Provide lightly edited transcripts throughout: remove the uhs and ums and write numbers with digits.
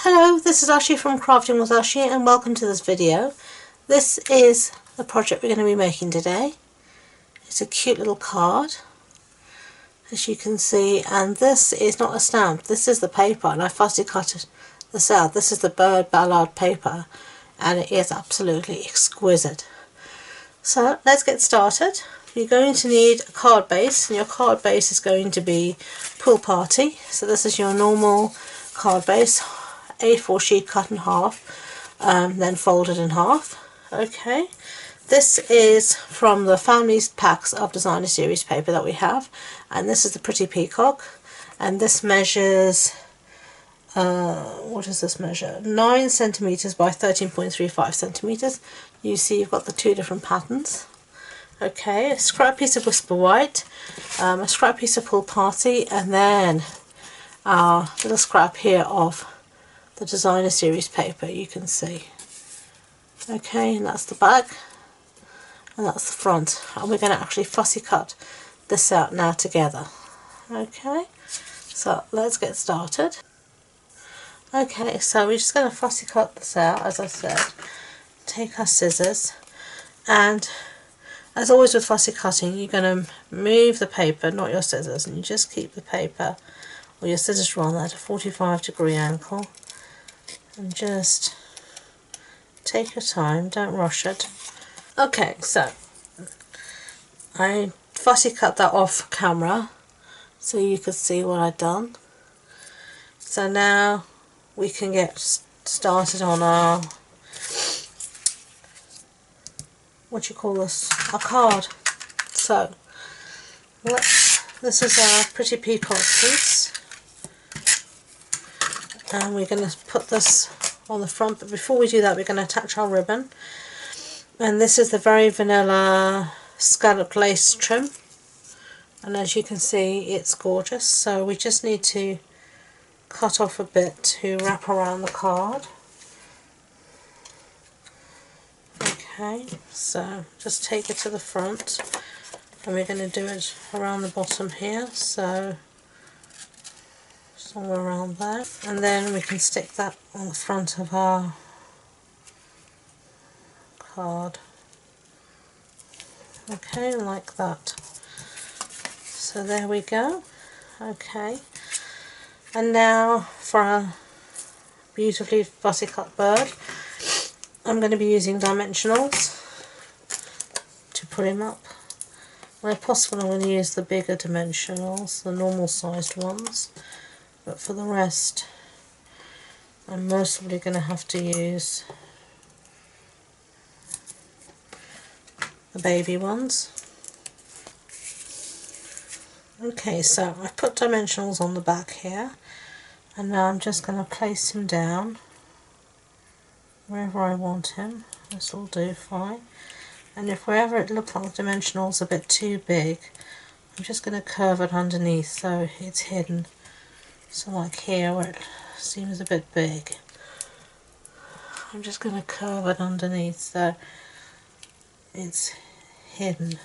Hello, this is Ashi from Crafting with Ashi and welcome to this video. This is the project we're going to be making today. It's a cute little card, as you can see, and this is not a stamp, this is the paper, and I fussy cut this out. This is the Bird Ballard Paper and it is absolutely exquisite. So let's get started. You're going to need a card base, and your card base is going to be Pool Party. So this is your normal card base, A4 sheet cut in half, then folded in half. Okay, this is from the family's packs of designer series paper that we have, and this is the Pretty Peacock, and this measures what does this measure? 9 centimeters by 13.35 centimeters. You see you've got the two different patterns. Okay, a scrap piece of Whisper White, a scrap piece of Pool Party, and then our little scrap here of the designer series paper, you can see. Okay, and that's the back and that's the front, and we're going to actually fussy cut this out now together. Okay, so let's get started. Okay, so we're just going to fussy cut this out, as I said. Take our scissors, and as always with fussy cutting, you're going to move the paper, not your scissors, and you just keep the paper, or your scissors rather, at a 45-degree angle. And just take your time, don't rush it. Okay, so I fussy cut that off camera so you could see what I'd done. So now we can get started on our, what you call this, our card. So this is our Pretty Peacock piece, and we're going to put this on the front, but before we do that we're going to attach our ribbon, and this is the very vanilla scalloped lace trim, and as you can see it's gorgeous. So we just need to cut off a bit to wrap around the card. Okay, so just take it to the front, and we're going to do it around the bottom here, so somewhere around there, and then we can stick that on the front of our card. Okay, like that. So there we go. Okay, and now for our beautifully fussy cut bird, I'm going to be using dimensionals to put him up. Where possible I'm going to use the bigger dimensionals, the normal sized ones, but for the rest I'm mostly going to have to use the baby ones. Okay, so I've put dimensionals on the back here, and now I'm just going to place him down wherever I want him. This will do fine, and if wherever it looks like the dimensionals a bit too big, I'm just going to curve it underneath so it's hidden. So like here where it seems a bit big, I'm just going to curve it underneath so it's hidden.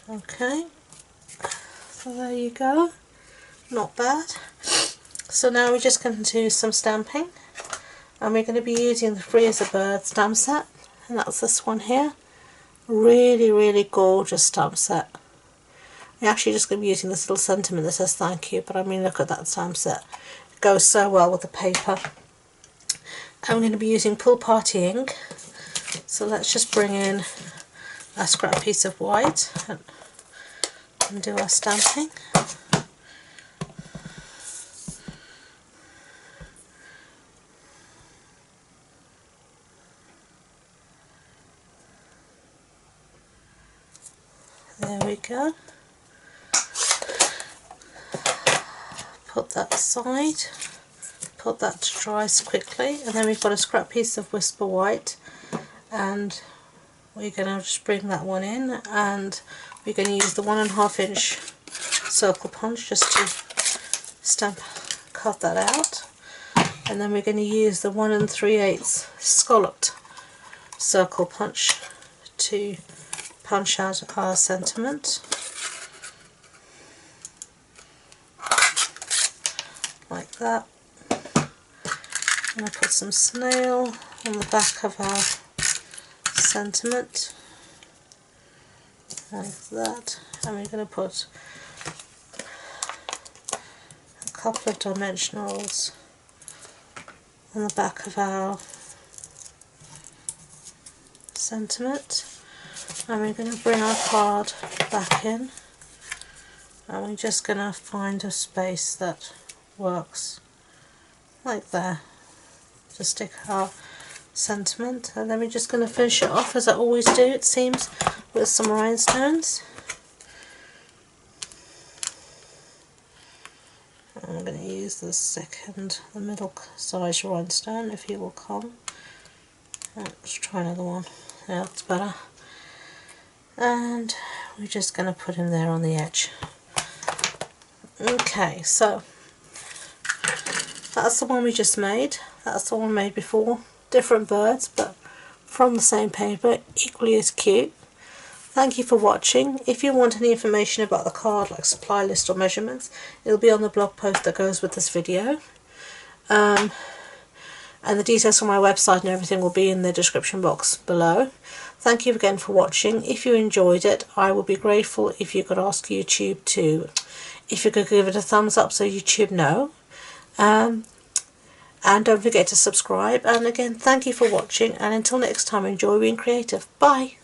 Okay, so there you go, not bad. So now we're just going to do some stamping, and we're going to be using the Free as a Bird stamp set, and that's this one here. Really gorgeous stamp set. I'm actually just going to be using this little sentiment that says thank you, but I mean look at that stamp set. It goes so well with the paper. I'm going to be using Pool Party ink, so let's just bring in a scrap piece of white and do our stamping. There we go. Put that aside, put that to dry quickly, and then we've got a scrap piece of Whisper White, and we're going to just bring that one in, and we're going to use the 1.5 inch circle punch just to cut that out, and then we're going to use the 1 3/8 scalloped circle punch to punch out our sentiment. like that. I'm going to put some snail on the back of our sentiment, like that, and we're going to put a couple of dimensionals on the back of our sentiment, and we're going to bring our card back in, and we're just going to find a space that works like there to stick our sentiment, and then we're just going to finish it off as I always do, it seems, with some rhinestones. I'm going to use the middle size rhinestone, if you will come. Let's try another one. Yeah, that's better. And we're just going to put him there on the edge. Okay, so that's the one we just made. That's the one we made before. Different birds, but from the same paper, equally as cute. Thank you for watching. If you want any information about the card, like supply list or measurements, it'll be on the blog post that goes with this video. And the details from my website and everything will be in the description box below. Thank you again for watching. If you enjoyed it, I would be grateful if you could ask YouTube to, if you could give it a thumbs up so YouTube know. And don't forget to subscribe. And again, thank you for watching, and until next time, enjoy being creative. Bye!